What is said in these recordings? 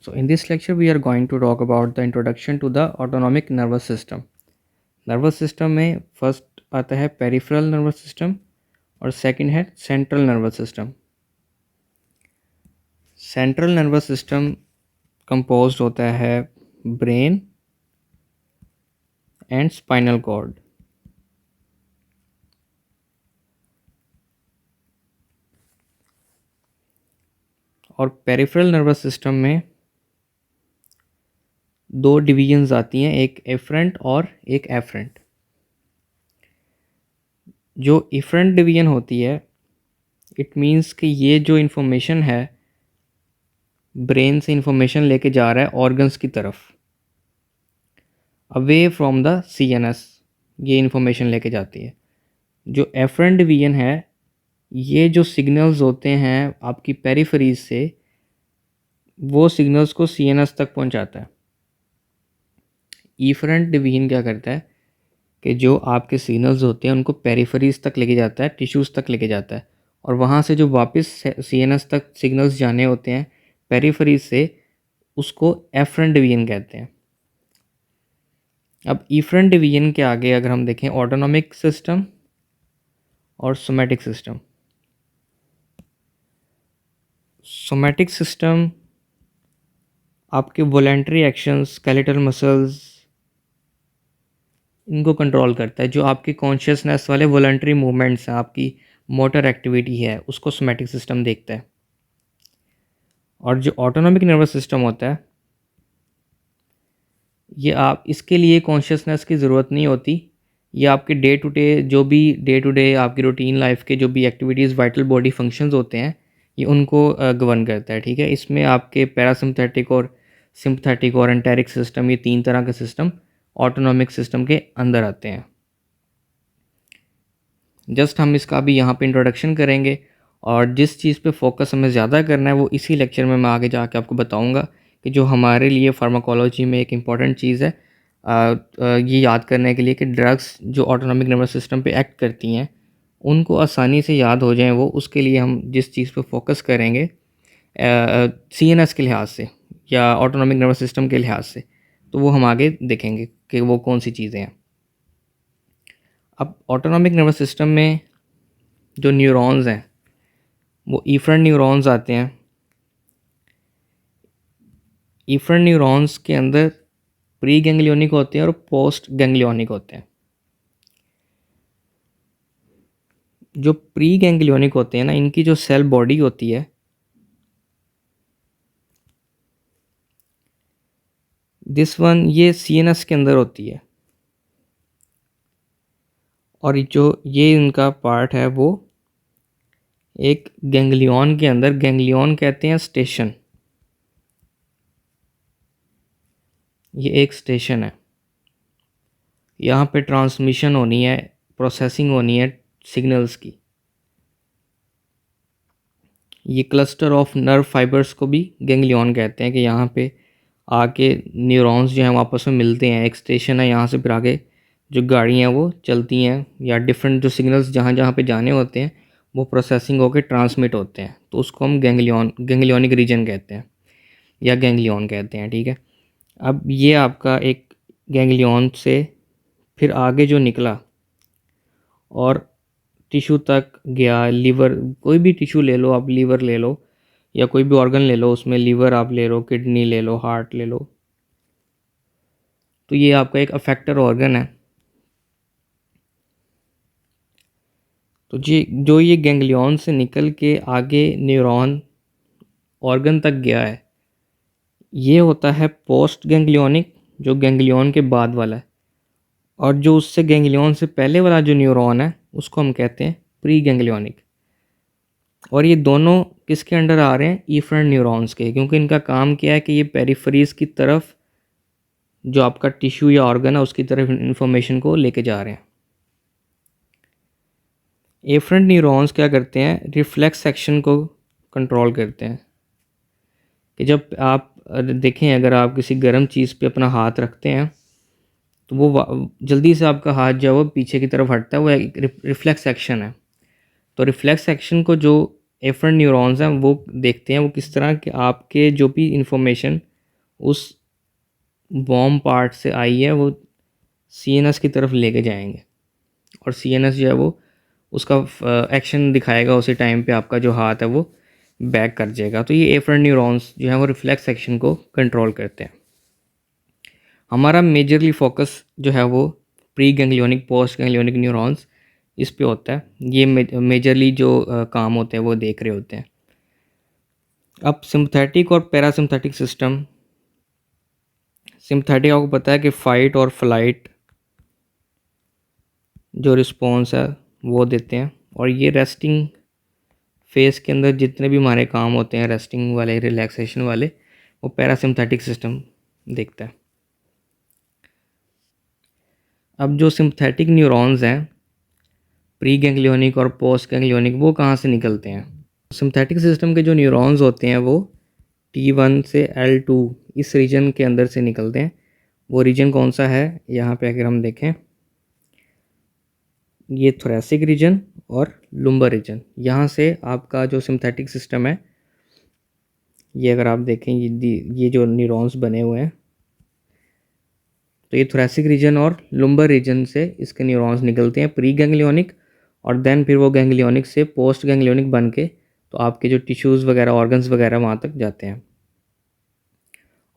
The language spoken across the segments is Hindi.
So in this lecture we are going to talk about the introduction to the autonomic nervous system. Nervous system में फर्स्ट आता है पेरिफेरल नर्वस सिस्टम और सेकंड है central nervous system. Central nervous system composed होता है ब्रेन एंड स्पाइनल कॉर्ड. और पेरिफेरल नर्वस सिस्टम में दो डिवीजन्स आती हैं, एक एफरेंट और एक एफरेंट. जो एफरेंट डिवीजन होती है इट मीन्स कि ये जो इन्फॉर्मेशन है ब्रेन से इन्फॉर्मेशन लेके जा रहा है ऑर्गन्स की तरफ, अवे फ्रॉम द सीएनएस ये इन्फॉर्मेशन लेके जाती है. जो एफरेंट डिवीजन है ये जो सिग्नल्स होते हैं आपकी पेरिफेरीज से वो सिग्नल्स को सीएनएस तक पहुंचाता है. इफरेंट डिवीजन क्या करता है कि जो आपके सिग्नल्स होते हैं उनको पेरिफेरीज तक लेके जाता है, टिश्यूज़ तक लेके जाता है, और वहाँ से जो वापस सीएनएस तक सिग्नल्स जाने होते हैं पेरिफेरीज से उसको एफरेंट डिवीजन कहते हैं. अब इफरेंट डिवीजन के आगे अगर हम देखें ऑटोनॉमिक सिस्टम और सोमैटिक सिस्टम. सोमैटिक सिस्टम आपके वॉलेंटरी एक्शंस, स्केलेटल मसल्स इनको कंट्रोल करता है. जो आपकी कॉन्शियसनेस वाले वॉलेंटरी मूवमेंट्स हैं, आपकी मोटर एक्टिविटी है, उसको सोमैटिक सिस्टम देखता है. और जो ऑटोनॉमिक नर्वस सिस्टम होता है ये आप इसके लिए कॉन्शियसनेस की ज़रूरत नहीं होती. ये आपके डे टू डे आपकी रूटीन लाइफ के जो भी एक्टिविटीज़, वाइटल बॉडी फंक्शंस होते हैं ये उनको गवर्न करता है. ठीक है, इसमें आपके पैरासिम्पथेटिक और सिम्पथेटिक और एंटेरिक सिस्टम, ये तीन तरह के सिस्टम ऑटोनॉमिक सिस्टम के अंदर आते हैं. जस्ट हम इसका भी यहाँ पे इंट्रोडक्शन करेंगे और जिस चीज़ पे फोकस हमें ज़्यादा करना है वो इसी लेक्चर में मैं आगे जाके आपको बताऊँगा कि जो हमारे लिए फार्माकोलॉजी में एक इम्पॉर्टेंट चीज़ है ये याद करने के लिए कि ड्रग्स जो ऑटोनॉमिक नर्वस सिस्टम पे एक्ट करती हैं उनको आसानी से याद हो जाएं, वो उसके लिए हम जिस चीज़ पे फोकस करेंगे सीएनएस के लिहाज से या ऑटोनॉमिक नर्वस सिस्टम के लिहाज से, तो वो हम आगे देखेंगे कि वो कौन सी चीज़ें हैं. अब ऑटोनॉमिक नर्वस सिस्टम में जो न्यूरॉन्स हैं वो इफरेंट न्यूरॉन्स आते हैं. इफरेंट न्यूरॉन्स के अंदर प्री गैंग्लियोनिक होते हैं और पोस्ट गैंग्लियोनिक होते हैं. जो प्री गैंग्लियोनिक होते हैं ना, इनकी जो सेल बॉडी होती है दिस वन ये सीएनएस के अंदर होती है. और जो ये इनका पार्ट है वो एक गैंग्लियन के अंदर, गैंग्लियन कहते हैं स्टेशन, ये एक स्टेशन है. यहाँ पे ट्रांसमिशन होनी है, प्रोसेसिंग होनी है सिग्नल्स की. ये क्लस्टर ऑफ नर्व फाइबर्स को भी गैंग्लियन कहते हैं कि यहाँ पे आके न्यूरॉन्स जो हैं वो आपस में मिलते हैं, एक स्टेशन है, यहाँ से फिर आगे जो गाड़ियाँ वो चलती हैं या डिफरेंट जो सिग्नल्स जहाँ जहाँ पे जाने होते हैं वो प्रोसेसिंग होकर ट्रांसमिट होते हैं, तो उसको हम गैंग्लियनिक रीजन कहते हैं या गैंग्लियन कहते हैं. ठीक है, अब ये आपका एक गैंग्लियन से फिर आगे जो निकला और टिश्यू तक गया, लीवर, कोई भी टिश्यू ले लो आप, लीवर ले लो या कोई भी ऑर्गन ले लो, उसमें लीवर आप ले लो, किडनी ले लो, हार्ट ले लो, तो ये आपका एक अफेक्टर ऑर्गन है. तो जी जो ये गैंग्लियन से निकल के आगे न्यूरॉन ऑर्गन तक गया है ये होता है पोस्ट गैंग्लियोनिक, जो गैंग्लियन के बाद वाला है. और जो उससे गैंग्लियन से पहले वाला जो न्यूरॉन है उसको हम कहते हैं प्री गैंग्लियोनिक. और ये दोनों किसके अंडर आ रहे हैं? इफरेंट न्यूरॉन्स के, क्योंकि इनका काम क्या है कि ये पेरिफेरीज की तरफ जो आपका टिश्यू या ऑर्गन है उसकी तरफ इंफॉर्मेशन को लेके जा रहे हैं. एफरेंट न्यूरॉन्स क्या करते हैं? रिफ्लेक्स एक्शन को कंट्रोल करते हैं. कि जब आप देखें, अगर आप किसी गर्म चीज़ पे अपना हाथ रखते हैं तो वो जल्दी से आपका हाथ जो है वो पीछे की तरफ हटता है, वो एक रिफ्लेक्स एक्शन है. तो रिफ्लेक्स एक्शन को जो एफरेंट न्यूरॉन्स हैं वो देखते हैं, वो किस तरह के आपके जो भी इंफॉर्मेशन उस वार्म पार्ट से आई है वो सीएनएस की तरफ लेके जाएंगे, और सीएनएस जो है वो उसका एक्शन दिखाएगा उसी टाइम पे, आपका जो हाथ है वो बैक कर जाएगा। तो ये एफरेंट न्यूरॉन्स जो है वो रिफ्लेक्स एक्शन को कंट्रोल करते हैं। हमारा मेजरली फोकस जो है वो pre ganglionic post ganglionic neurons इस पे होता है। ये मेजरली जो काम होते हैं वो देख रहे होते हैं। अब सिंपथेटिक और पैरासिम्पथेटिक सिस्टम। सिंपथेटिक आपको पता है कि फ़ाइट और फ्लाइट जो रिस्पॉन्स है वो देते हैं, और ये रेस्टिंग फेस के अंदर जितने भी हमारे काम होते हैं रेस्टिंग वाले, रिलैक्सेशन वाले, वो पैरासिम्पथेटिक सिस्टम देखता है। अब जो सिंपथेटिक न्यूरॉन्स हैं प्री गैंग्लियोनिक और पोस्ट गैंग्लियोनिक, वो कहाँ से निकलते हैं? सिंपथेटिक सिस्टम के जो न्यूरॉन्स होते हैं वो T1 से L2 इस रीजन के अंदर से निकलते हैं। वो रीजन कौन सा है? यहाँ पे अगर हम देखें, ये थोरेसिक रीजन और लुम्बर रीजन। यहाँ से आपका जो सिंपथेटिक सिस्टम है, ये अगर आप देखें, ये जो न्यूरॉन्स बने हुए हैं, तो ये थोरेसिक रीजन और लुम्बर रीजन से इसके न्यूरॉन्स निकलते हैं प्री गैंग्लियोनिक, और देन फिर वो गैंग्लियोनिक से पोस्ट गैंग्लियोनिक बन के तो आपके जो टिश्यूज़ वगैरह, ऑर्गन्स वगैरह वहाँ तक जाते हैं।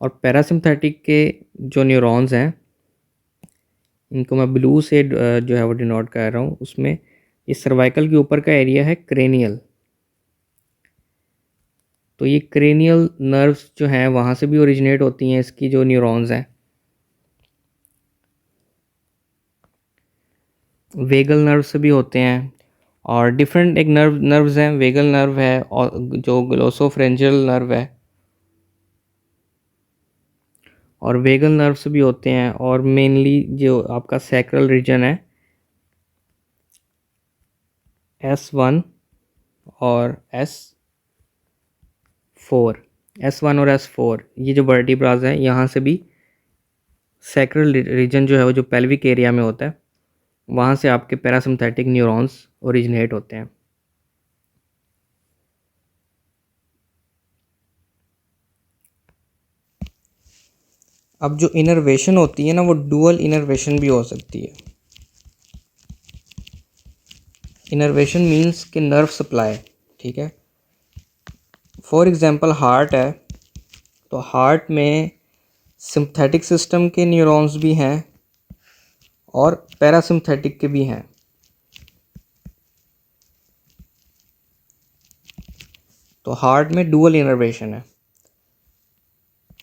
और पैरासिम्पथेटिक के जो न्यूरॉन्स हैं, इनको मैं ब्लू से जो है वो डिनोट कर रहा हूँ। उसमें इस सर्वाइकल के ऊपर का एरिया है क्रेनियल। तो ये क्रेनियल नर्व्स जो हैं वहाँ से भी ओरिजिनेट होती हैं इसकी जो न्यूरॉन्स हैं। वेगल नर्व से भी होते हैं, और डिफरेंट एक नर्व्स हैं। वेगल नर्व है और जो ग्लोसोफ्रेंजियल नर्व है, और वेगल नर्व से भी होते हैं। और मेनली जो आपका सैक्रल रीजन है S1 और S4, S1 और S4, ये जो वर्टिब्राज हैं यहाँ से भी सैक्रल रीजन जो है वो जो पेल्विक एरिया में होता है, वहाँ से आपके पैरासिम्पथेटिक न्यूरॉन्स ओरिजिनेट होते हैं। अब जो इनर्वेशन होती है ना, वो डुअल इनर्वेशन भी हो सकती है। इनर्वेशन मीन्स कि नर्व सप्लाई, ठीक है। फॉर एग्जांपल हार्ट है, तो हार्ट में सिंपथेटिक सिस्टम के न्यूरॉन्स भी हैं और पैरासिम्पथेटिक के भी हैं। तो हार्ट में डुअल इनर्वेशन है,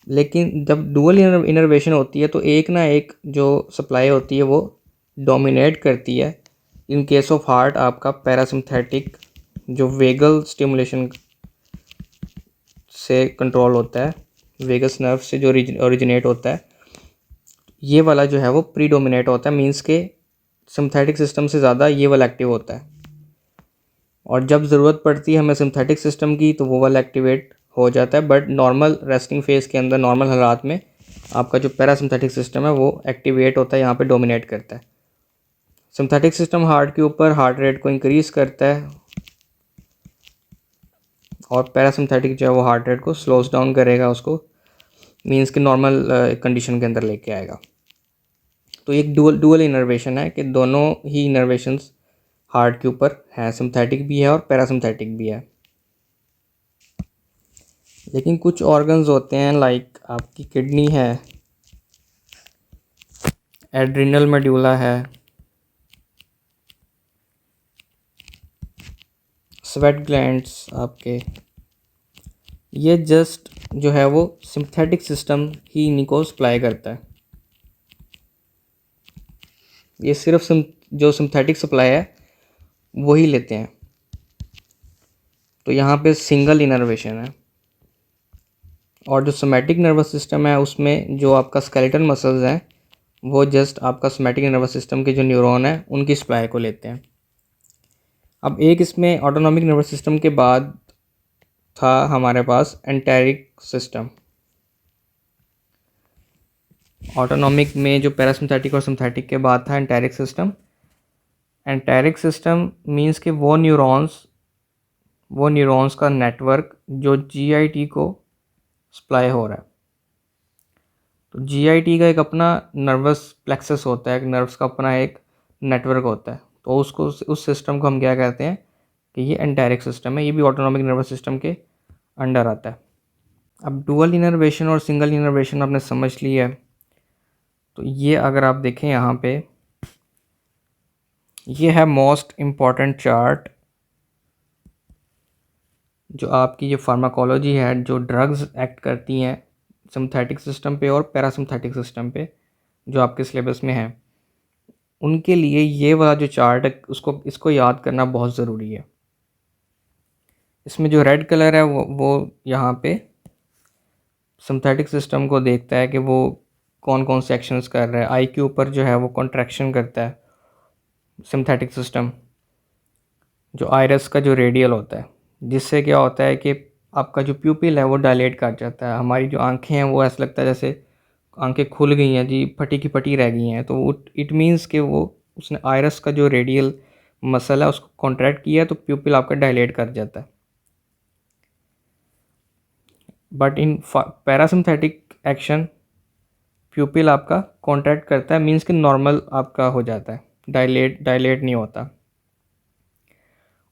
लेकिन जब डुअल इनर्वेशन होती है तो एक ना एक जो सप्लाई होती है वो डोमिनेट करती है। इन केस ऑफ हार्ट आपका पैरासिम्पथेटिक जो वेगल स्टिमुलेशन से कंट्रोल होता है, वेगस नर्व से जो ओरिजिनेट होता है, ये वाला जो है वो प्रीडोमिनेट होता है। मींस के सिंपथेटिक सिस्टम से ज़्यादा ये वाला एक्टिव होता है, और जब ज़रूरत पड़ती है हमें सिंपथेटिक सिस्टम की तो वो वाला एक्टिवेट हो जाता है। बट नॉर्मल रेस्टिंग फेज़ के अंदर, नॉर्मल हालात में, आपका जो पैरासिम्पथेटिक सिस्टम है वो एक्टिवेट होता है, यहाँ पे डोमिनेट करता है। सिंपथेटिक सिस्टम हार्ट के ऊपर हार्ट रेट को इंक्रीज़ करता है, और पैरासिम्पथेटिक जो है वो हार्ट रेट को स्लोज डाउन करेगा, उसको मींस कि नॉर्मल कंडीशन के अंदर लेके आएगा। तो एक डुअल इनर्वेशन है कि दोनों ही इनर्वेशंस हार्ट के ऊपर हैं, सिंपथेटिक भी है और पैरासिम्पथेटिक भी है। लेकिन कुछ ऑर्गन्स होते हैं, लाइक आपकी किडनी है, एड्रिनल मेडुला है, स्वेट ग्लैंड्स आपके, ये जस्ट जो है वो सिंपथेटिक सिस्टम ही इन्हीं को सप्लाई करता है। ये सिर्फ जो सिंपथेटिक सप्लाई है वही लेते हैं। तो यहाँ पे सिंगल इनर्वेशन है। और जो सोमैटिक नर्वस सिस्टम है उसमें जो आपका स्केलेटल मसल्स हैं वो जस्ट आपका सोमैटिक नर्वस सिस्टम के जो न्यूरॉन है उनकी सप्लाई को लेते हैं। अब एक इसमें ऑटोनॉमिक नर्वस सिस्टम के बाद था हमारे पास एंटेरिक सिस्टम। ऑटोनॉमिक में जो पैरासिम्पथेटिक और सिम्पथेटिक के बाद था enteric system. Enteric system means कि वो न्यूरॉन्स का नेटवर्क जो जीआईटी को सप्लाई हो रहा है। तो जीआईटी का एक अपना नर्वस प्लेक्सस होता है, एक नर्व्स का अपना एक नेटवर्क होता है। तो उसको उस सिस्टम को हम क्या कहते हैं कि ये एंटेरिक सिस्टम है, ये भी ऑटोनॉमिक नर्वस सिस्टम के अंडर आता है। अब डुअल इनर्वेशन और सिंगल इनर्वेशन आपने समझ लिया है। तो ये अगर आप देखें यहाँ पे, ये है मोस्ट इम्पॉर्टेंट चार्ट जो आपकी जो फार्माकोलॉजी है, जो ड्रग्स एक्ट करती हैं सिंथेटिक सिस्टम पे और पैरासिम्थेटिक सिस्टम पे, जो आपके सिलेबस में है, उनके लिए ये वाला जो चार्ट है इसको याद करना बहुत ज़रूरी है। इसमें जो रेड कलर है वो यहाँ पे सिंथेटिक सिस्टम को देखता है कि वो कौन कौन से एक्शंस कर रहा है। आई के ऊपर जो है वो कॉन्ट्रैक्शन करता है सिंथेटिक सिस्टम, जो आयरस का जो रेडियल होता है, जिससे क्या होता है कि आपका जो प्यूपिल है वो डायलेट कर जाता है। हमारी जो आंखें हैं वो ऐसा लगता है जैसे आंखें खुल गई हैं जी, फटी की फटी रह गई हैं। तो इट मीन्स कि वो उसने आयरस का जो रेडियल मसल है उसको कॉन्ट्रैक्ट किया तो प्यूपिल आपका डायलेट कर जाता है। बट इन पैरासिम्थेटिक एक्शन प्यूपिल आपका कॉन्ट्रैक्ट करता है, मीन्स कि नॉर्मल आपका हो जाता है, डायलेट नहीं होता।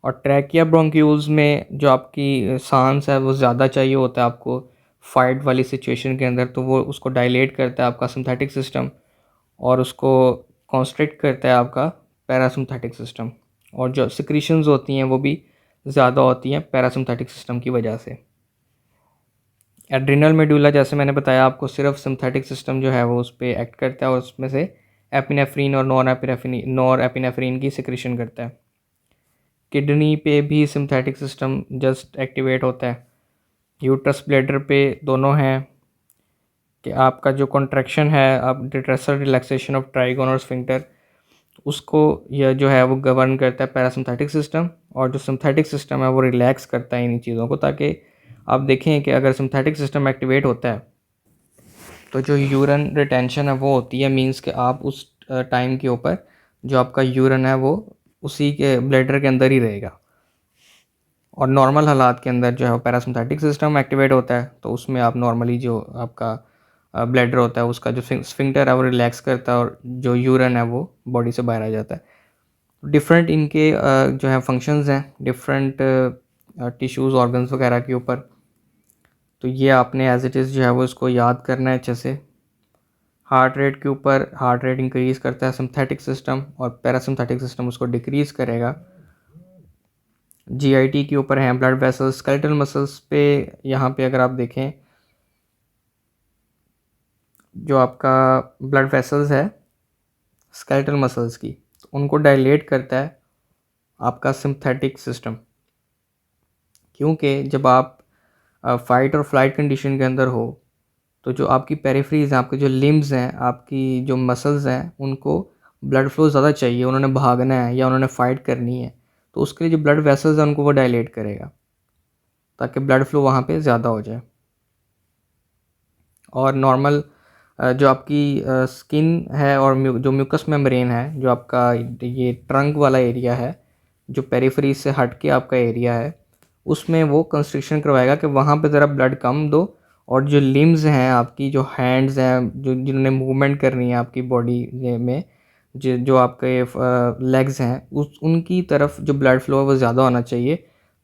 और ट्रैकिया ब्रोंक्यूल्स में जो आपकी सांस है वो ज़्यादा चाहिए होता है आपको फाइट वाली सिचुएशन के अंदर, तो वो उसको डायलेट करता है आपका सिंथेटिक सिस्टम और उसको कॉन्स्ट्रिक्ट करता है आपका पैरासिम्थेटिक सिस्टम। और जो सिक्रीशंस होती हैं वो भी ज़्यादा होती हैं पैरासिम्थेटिक सिस्टम की वजह से। एड्रिनल मेडुला जैसे मैंने बताया आपको, सिर्फ सिंथेटिक सिस्टम जो है वो उस पर एक्ट करता है और उसमें से एपिनेफ्रीन और नॉर एपिनेफ्रीन की सिक्रीशन करता है। किडनी पे भी सिंथेटिक सिस्टम जस्ट एक्टिवेट होता है। यूट्रस ब्लैडर पे दोनों हैं कि आपका जो कॉन्ट्रैक्शन है, आप डिट्रेसर रिलैक्सेशन ऑफ ट्राइगोन और स्फिंक्टर, उसको यह जो है वो गवर्न करता है पैरासिम्थेटिक सिस्टम, और जो सिंथेटिक सिस्टम है वो रिलैक्स करता है इन चीज़ों को, ताकि आप देखें कि अगर सिंथेटिक सिस्टम एक्टिवेट होता है तो जो यूरिन रिटेंशन है वो होती है, मींस कि आप उस टाइम के ऊपर जो आपका यूरिन है वो उसी के ब्लैडर के अंदर ही रहेगा। और नॉर्मल हालात के अंदर जो है पैरासिम्थेटिक सिस्टम एक्टिवेट होता है तो उसमें आप नॉर्मली जो आपका ब्लैडर होता है उसका जो स्फिंक्टर है वो रिलैक्स करता है और जो यूरिन है वो बॉडी से बाहर आ जाता है। डिफरेंट इनके जो है फंक्शंस हैं डिफरेंट टिश्यूज़ ऑर्गन्स वगैरह के ऊपर। तो ये आपने एज इट इज़ जो है वो इसको याद करना है अच्छे से। हार्ट रेट के ऊपर हार्ट रेट इंक्रीज़ करता है सिंथेटिक सिस्टम और पैरासिम्थेटिक सिस्टम उसको डिक्रीज़ करेगा। जीआईटी के ऊपर हैं ब्लड वेसल्स, स्केलेटल मसल्स पे यहाँ पे अगर आप देखें जो आपका ब्लड वेसल्स है स्केलेटल मसल्स की, तो उनको डायलेट करता है आपका सिंथेटिक सिस्टम। क्योंकि जब आप फाइट और फ्लाइट कंडीशन के अंदर हो तो जो आपकी पेरिफेरीज हैं, आपके जो लिम्स हैं, आपकी जो मसल्स हैं, उनको ब्लड फ्लो ज़्यादा चाहिए, उन्होंने भागना है या उन्होंने फ़ाइट करनी है, तो उसके लिए जो ब्लड वेसल्स हैं उनको वो डायलेट करेगा ताकि ब्लड फ्लो वहाँ पे ज़्यादा हो जाए। और नॉर्मल जो आपकी स्किन है और जो म्यूकस मेम्ब्रेन है, जो आपका ये ट्रंक वाला एरिया है जो पेरिफेरी से हट के आपका एरिया है, उसमें वो कंस्ट्रिक्शन करवाएगा कि वहाँ पे ज़रा ब्लड कम दो। और जो लिम्स हैं आपकी, जो हैंड्स हैं, जो जिन्होंने मूवमेंट करनी है आपकी बॉडी में, जो आपके लेग्स हैं, उनकी तरफ जो ब्लड फ्लो है वो ज़्यादा होना चाहिए।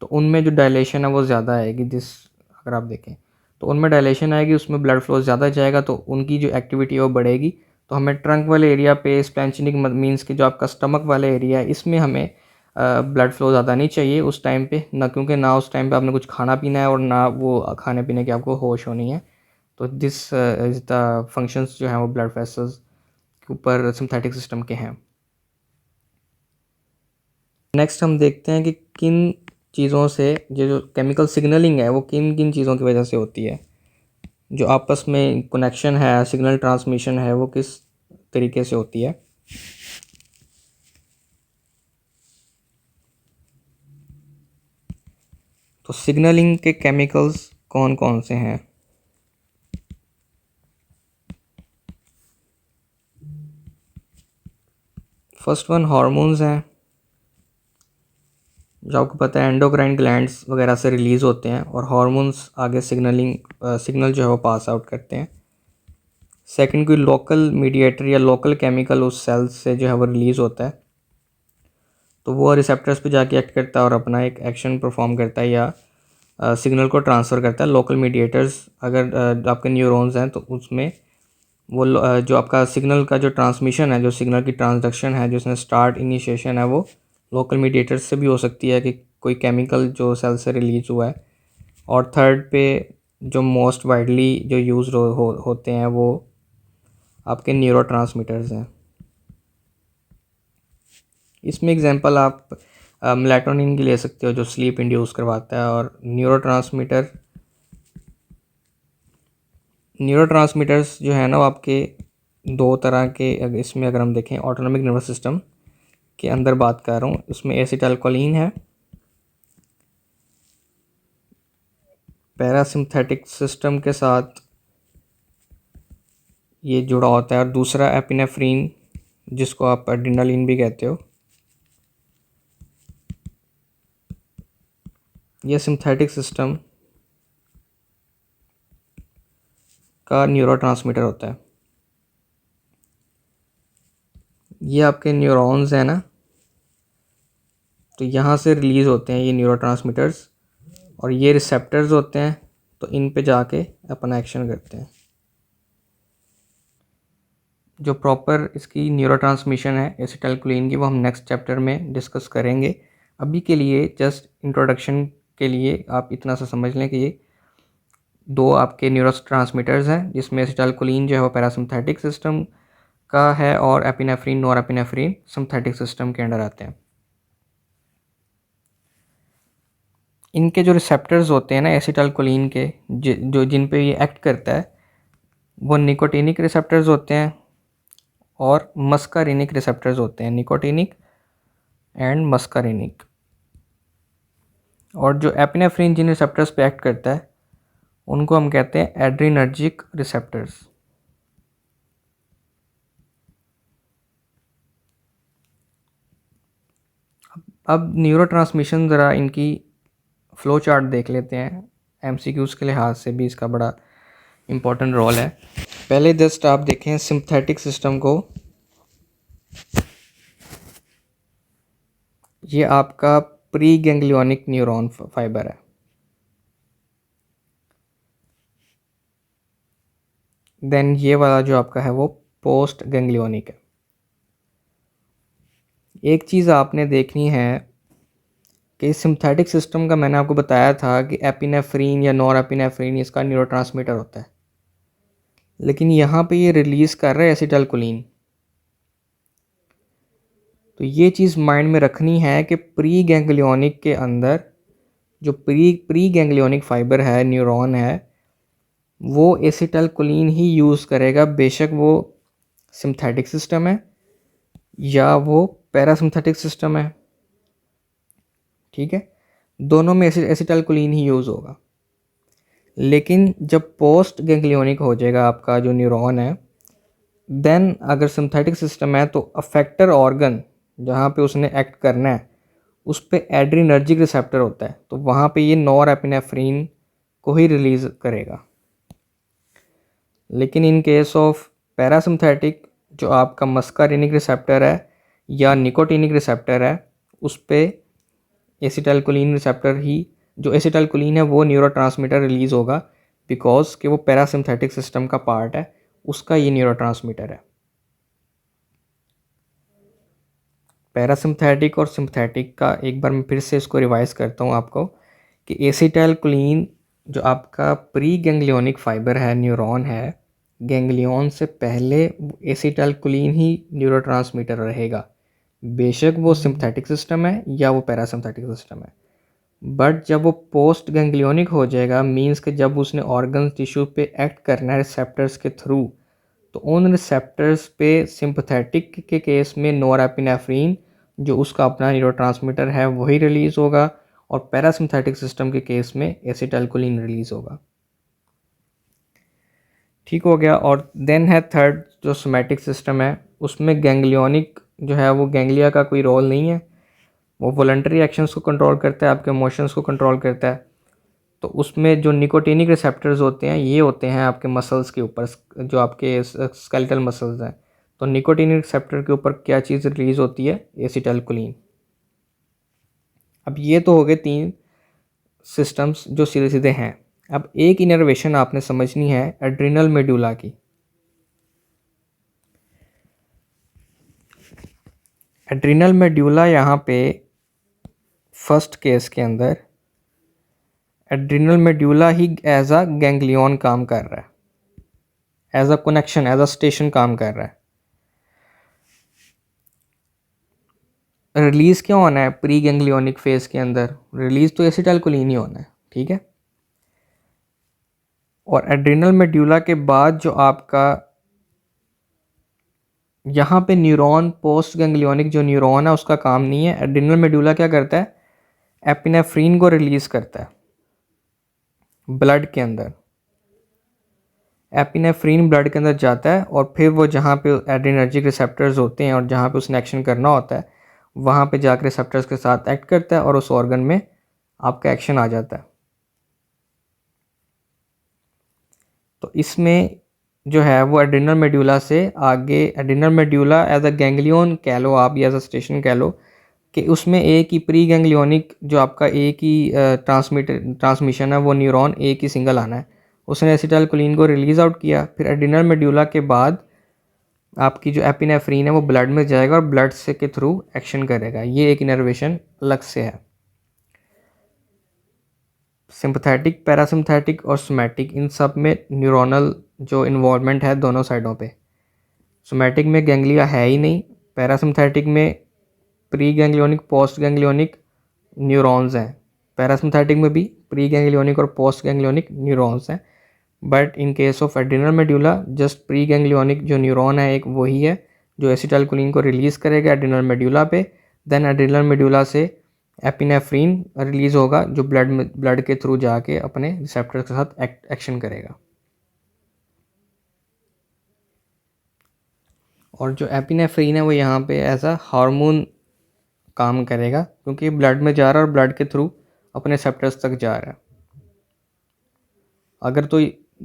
तो उनमें जो डायलेशन है वो ज़्यादा आएगी। अगर आप देखें तो उनमें डायलेशन आएगी, उसमें ब्लड फ्लो ज़्यादा जाएगा तो उनकी जो एक्टिविटी है वो बढ़ेगी। तो हमें ट्रंक वाले एरिया पे स्प्लैंचनिक मीन्स कि जो आपका स्टमक वाला एरिया है, इसमें हमें ब्लड फ्लो ज़्यादा नहीं चाहिए उस टाइम पे ना, क्योंकि ना उस टाइम पे आपने कुछ खाना पीना है और ना वो खाने पीने की आपको होश होनी है। तो दिस इज़ द फंक्शंस जो हैं वो ब्लड वेसल्स के ऊपर सिंथेटिक सिस्टम के हैं। नेक्स्ट हम देखते हैं कि किन चीज़ों से जो केमिकल सिग्नलिंग है वो किन किन चीज़ों की वजह से होती है, जो आपस में कनेक्शन है, सिग्नल ट्रांसमिशन है, वो किस तरीके से होती है। तो सिग्नलिंग के केमिकल्स कौन कौन से हैं। फर्स्ट वन हार्मोन्स हैं, जो आपको पता है एंडोक्राइन ग्लैंड्स वगैरह से रिलीज़ होते हैं और हार्मोन्स आगे सिग्नल जो है वो पास आउट करते हैं। सेकंड कोई लोकल मीडिएटर या लोकल केमिकल उस सेल से जो है वो रिलीज़ होता है, तो वो रिसेप्टर्स पे जाके एक्ट करता है और अपना एक एक्शन परफॉर्म करता है या सिग्नल को ट्रांसफ़र करता है। लोकल मीडिएटर्स अगर आपके न्यूरॉन्स हैं तो उसमें वो जो आपका सिग्नल का जो ट्रांसमिशन है, जो सिग्नल की ट्रांसडक्शन है, जो उसमें स्टार्ट इनिशिएशन है, वो लोकल मीडिएटर्स से भी हो सकती है कि कोई केमिकल जो सेल से रिलीज़ हुआ है। और थर्ड पे जो मोस्ट वाइडली जो यूज़ होते हैं वो आपके न्यूरोट्रांसमीटर्स हैं। इसमें एग्जांपल आप मेलाटोनिन की ले सकते हो जो स्लीप इंड्यूस करवाता है। और न्यूरोट्रांसमीटर्स जो है ना वो आपके दो तरह के, इसमें अगर हम देखें ऑटोनॉमिक नर्वस सिस्टम के अंदर बात कर रहा हूँ, उसमें एसिटाइलकोलिन है, पैरासिम्पथेटिक सिस्टम के साथ ये जुड़ा होता है, और दूसरा एपिनेफ्रीन जिसको आप एड्रेनालिन भी कहते हो, ये सिंथेटिक सिस्टम का न्यूरोट्रांसमीटर होता है। ये आपके न्यूरॉन्स हैं ना, तो यहाँ से रिलीज़ होते हैं ये न्यूरोट्रांसमीटर्स, और ये रिसेप्टर्स होते हैं, तो इन पे जाके अपना एक्शन करते हैं। जो प्रॉपर इसकी न्यूरोट्रांसमिशन है एसिटाइलकोलिन की, वो हम नेक्स्ट चैप्टर में डिस्कस करेंगे। अभी के लिए जस्ट इंट्रोडक्शन के लिए आप इतना सा समझ लें कि ये दो आपके न्यूरोट्रांसमीटर्स हैं, जिसमें एसिटाइलकोलिन जो है वो पैरासिम्पथेटिक सिस्टम का है और एपिनेफ्रीन नॉरएपिनेफ्रीन सिम्पथेटिक सिस्टम के अंडर आते हैं। इनके जो रिसेप्टर्स होते हैं ना एसिटाइलकोलिन के, जो जिन पे ये एक्ट करता है, वो निकोटिनिक रिसेप्टर्स होते हैं और मस्कारिनिक रिसेप्टर्स होते हैं, निकोटिनिक एंड मस्कारिनिक। और जो एपिनेफ्रीन जिन रिसेप्टर्स पे एक्ट करता है उनको हम कहते हैं एड्रीनर्जिक रिसेप्टर्स। अब न्यूरोट्रांसमिशन ज़रा इनकी फ़्लो चार्ट देख लेते हैं, एमसीक्यूज़ के लिहाज से भी इसका बड़ा इम्पोर्टेंट रोल है। पहले जस्ट आप देखें सिंथेटिक सिस्टम को, ये आपका प्री गैंग्लियोनिक न्यूरॉन फाइबर है। देन ये वाला जो आपका है वो पोस्ट गैंग्लियोनिक है। एक चीज़ आपने देखनी है कि सिंथेटिक सिस्टम का मैंने आपको बताया था कि एपिनेफ्रीन या नॉरएपिनेफ्रीन इसका न्यूरोट्रांसमीटर होता है, लेकिन यहाँ पे ये रिलीज़ कर रहा है एसिटाइलकोलिन। तो ये चीज़ माइंड में रखनी है कि प्री गैंग्लियोनिक के अंदर जो प्री गैंग्लियोनिक फाइबर है, न्यूरॉन है, वो एसिटाइलकोलिन ही यूज़ करेगा, बेशक वो सिंथेटिक सिस्टम है या वो पैरासिम्पथेटिक सिस्टम है। ठीक है, दोनों में एसिटाइलकोलिन ही यूज़ होगा। लेकिन जब पोस्ट गैंग्लियोनिक हो जाएगा आपका जो न्यूरॉन है, देन अगर सिंथेटिक सिस्टम है तो अफेक्टर ऑर्गन जहाँ पे उसने एक्ट करना है उस पे एड्रीनर्जिक रिसेप्टर होता है, तो वहाँ पे ये नॉरएपिनेफ्रीन को ही रिलीज़ करेगा। लेकिन इन केस ऑफ पैरासिम्पथेटिक जो आपका मस्कारिनिक रिसेप्टर है या निकोटिनिक रिसेप्टर है, उस पे एसिटाइलकोलिन रिसेप्टर ही, जो एसिटाइलकोलिन है वो न्यूरोट्रांसमीटर रिलीज़ होगा, बिकॉज कि वो पैरासिम्पथेटिक सिस्टम का पार्ट है, उसका ये न्यूरोट्रांसमीटर है। पैरासिम्पथेटिक और सिम्पथेटिक का एक बार मैं फिर से इसको रिवाइज करता हूँ आपको कि एसिटाइलकोलिन जो आपका प्री गैंग्लियोनिक फाइबर है, न्यूरॉन है, गैंग्लियन से पहले एसिटाइलकोलिन ही न्यूरोट्रांसमीटर रहेगा, बेशक वो सिम्पथेटिक सिस्टम है या वो पैरासिम्पथेटिक सिस्टम है। बट जब वो पोस्ट गैंग्लियोनिक हो जाएगा, मींस कि जब उसने ऑर्गन टिश्यू पे एक्ट करना है रिसेप्टर्स के थ्रू, तो उन रिसेप्टर्स पे सिंपथेटिक के केस में नॉरएपिनेफ्रीन जो उसका अपना न्यूरोट्रांसमीटर है वही रिलीज़ होगा, और पैरासिम्पथेटिक सिस्टम के केस में एसिटाइलकोलिन रिलीज़ होगा। ठीक हो गया। और देन है थर्ड जो सोमैटिक सिस्टम है, उसमें गैंग्लियोनिक जो है वो गैंग्लिया का कोई रोल नहीं है, वो वॉलंटरी एक्शंस को कंट्रोल करता है, आपके इमोशंस को कंट्रोल करता है। तो उसमें जो निकोटिनिक रिसेप्टर्स होते हैं ये होते हैं आपके मसल्स के ऊपर, जो आपके स्केलेटल मसल्स हैं। तो निकोटिनिक रिसेप्टर के ऊपर क्या चीज़ रिलीज़ होती है? एसिटाइलकोलिन। अब ये तो हो गए 3 सिस्टम्स जो सीधे सीधे हैं। अब एक इनर्वेशन आपने समझनी है एड्रिनल मेडुला की। एड्रिनल मेडुला यहाँ पे फर्स्ट केस के अंदर एड्रिनल मेडुला ही एज अ गैंग्लियन काम कर रहा है, as a connection, as a station काम कर रहा है। रिलीज़ क्या होना है प्री गैंग्लियोनिक फेज के अंदर? रिलीज़ तो एसिटाइलकोलिन ही होना है, ठीक है। और एड्रिनल मेडुला के बाद जो आपका यहाँ पे न्यूरॉन, पोस्ट गैंग्लियोनिक जो न्यूरॉन है उसका काम नहीं है। एड्रिनल मेडुला क्या करता है? एपिनेफ्रीन को रिलीज़ करता है ब्लड के अंदर। एपिनेफ्रीन ब्लड के अंदर जाता है और फिर वो जहाँ पे एड्रिनर्जिक रिसेप्टर्स होते हैं और जहाँ पे उसने एक्शन करना होता है वहाँ पे जाकर रिसेप्टर्स के साथ एक्ट करता है और उस ऑर्गन में आपका एक्शन आ जाता है। तो इसमें जो है वो एड्रिनल मेडुला से आगे, adrenal medulla as a ganglion कह लो आप या एज अ स्टेशन कह लो, कि उसमें एक ही प्री गैंग्लियोनिक जो आपका एक ही ट्रांसमिशन है वो न्यूरॉन एक ही सिंगल आना है। उसने एसिटाइलकोलिन को रिलीज़ आउट किया, फिर एड्रिनल मेडुला के बाद आपकी जो एपिनेफ्रीन है वो ब्लड में जाएगा और ब्लड से के थ्रू एक्शन करेगा। ये एक इनर्वेशन अलग से है। सिंपथेटिक, पैरासिम्पथेटिक और सोमैटिक, इन सब में न्यूरोनल जो इन्वॉल्वमेंट है दोनों साइडों पे। सोमैटिक में गैंग्लिया है ही नहीं, पैरासिम्पथेटिक में pre ganglionic, post ganglionic neurons हैं। पैरासिम्पथेटिक में भी प्री गैंग्लियोनिक और पोस्ट गैंग्लियोनिक न्यूरॉन्स हैं। But in case of adrenal medulla just pre ganglionic जो न्यूरॉन है एक वही है जो एसिटाइलकोलिन को रिलीज़ करेगा एड्रिनल मेडुला पे। देन एड्रिनल मेडुला से एपिनेफ्रीन रिलीज़ होगा जो ब्लड के थ्रू जाके अपने रिसेप्टर के साथ एक्शन करेगा। और जो एपिनेफ्रीन है वो यहाँ पे एज अ हार्मोन काम करेगा क्योंकि ब्लड में जा रहा है और ब्लड के थ्रू अपने रिसेप्टर्स तक जा रहा है। अगर तो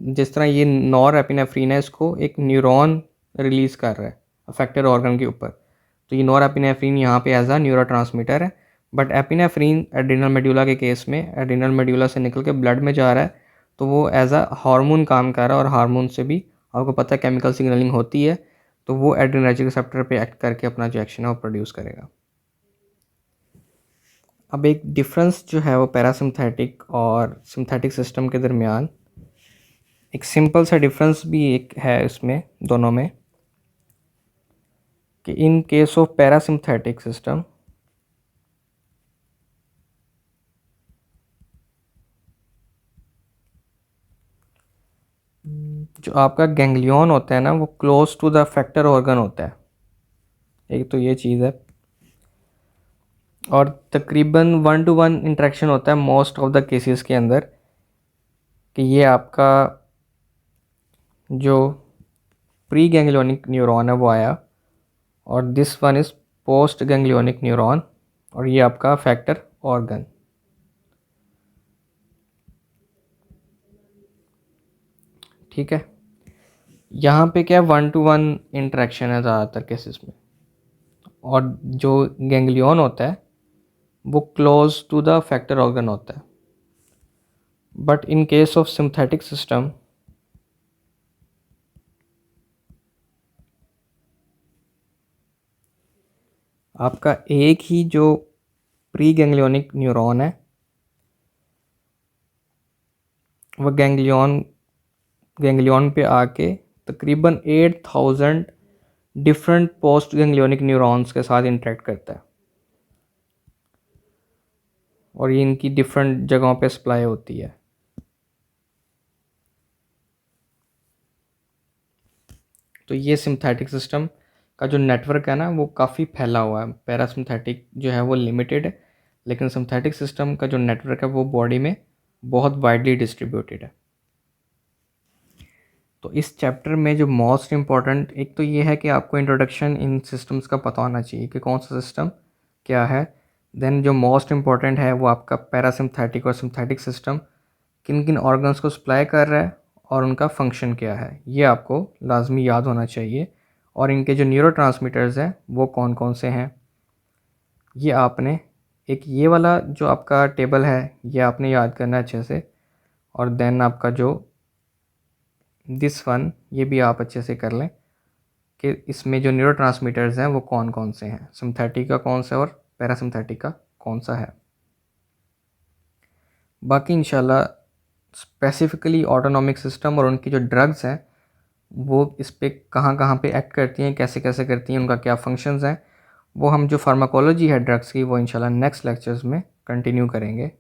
जिस तरह ये नॉर एपिनेफ्रीन है इसको एक न्यूरॉन रिलीज़ कर रहा है अफेक्टेड ऑर्गन के ऊपर, तो ये नॉर एपिनेफ्रीन यहाँ पे एज अ न्यूरोट्रांसमीटर है। बट एपिनेफ्रीन एड्रिनल मेडुला के केस में एड्रिनल मेडुला से निकल के ब्लड में जा रहा है तो वो एज अ हार्मोन काम कर रहा है और हार्मोन से भी आपको पता है केमिकल सिग्नलिंग होती है, तो वो एड्रिनर्जिक रिसेप्टर पे एक्ट करके अपना जो एक्शन है वो प्रोड्यूस करेगा। अब एक डिफरेंस जो है वो पैरासिम्पथेटिक और सिम्पथेटिक सिस्टम के दरमियान एक सिंपल सा डिफरेंस भी एक है इसमें दोनों में, कि in case of parasympathetic system जो आपका गैंग्लियन होता है ना वो close to the effector organ होता है। एक तो ये चीज़ है और तकरीबन 1-to-1 इंटरेक्शन होता है मोस्ट ऑफ द केसेस के अंदर, कि ये आपका जो प्री गैंग्लियोनिक न्यूरॉन है वो आया और this one is post ganglionic neuron और ये आपका अफेक्टर ऑर्गन। ठीक है, यहाँ पे क्या 1-to-1 इंटरेक्शन है ज़्यादातर केसेस में और जो गैंग्लियन होता है वो close to the effector organ होता है। But in case of synthetic system आपका एक ही जो प्री गैंग्लियोनिक न्यूरॉन है वह गैंग्लियन पे आके तकरीबन 8000 डिफरेंट पोस्ट गैंग्लियोनिक न्यूरॉन्स के साथ इंटरेक्ट करता है और ये इनकी डिफरेंट जगहों पे सप्लाई होती है। तो ये सिंथेटिक सिस्टम का जो नेटवर्क है ना वो काफ़ी फैला हुआ है। पैरासिम्पथेटिक जो है वो लिमिटेड है, लेकिन सिंथेटिक सिस्टम का जो नेटवर्क है वो बॉडी में बहुत वाइडली डिस्ट्रीब्यूटेड है। तो इस चैप्टर में जो मोस्ट इम्पॉर्टेंट एक तो ये है कि आपको इंट्रोडक्शन इन सिस्टम्स का पता होना चाहिए कि कौन सा सिस्टम क्या है। देन जो मोस्ट इम्पॉर्टेंट है वो आपका पैरासिम्पथेटिक और सिम्पथेटिक सिस्टम किन किन ऑर्गन्स को सप्लाई कर रहा है और उनका फंक्शन क्या है, ये आपको लाजमी याद होना चाहिए। और इनके जो न्यूरोट्रांसमीटर्स हैं वो कौन कौन से हैं, ये आपने एक ये वाला जो आपका टेबल है ये आपने याद करना है अच्छे से। और देन आपका जो दिस वन, ये भी आप अच्छे से कर लें कि इसमें जो न्यूरोट्रांसमीटर्स हैं वो कौन कौन से हैं, सिंथेटिक का कौन सा और पैरासिम्पथेटिक का कौन सा है। बाकी इंशाल्लाह स्पेसिफ़िकली ऑटोनॉमिक सिस्टम और उनकी जो ड्रग्स हैं वो इस पे कहाँ कहाँ पे एक्ट करती हैं, कैसे कैसे करती हैं, उनका क्या फंक्शंस हैं, वो हम जो फार्माकोलॉजी है ड्रग्स की वो इंशाल्लाह नेक्स्ट लेक्चर्स में कंटिन्यू करेंगे।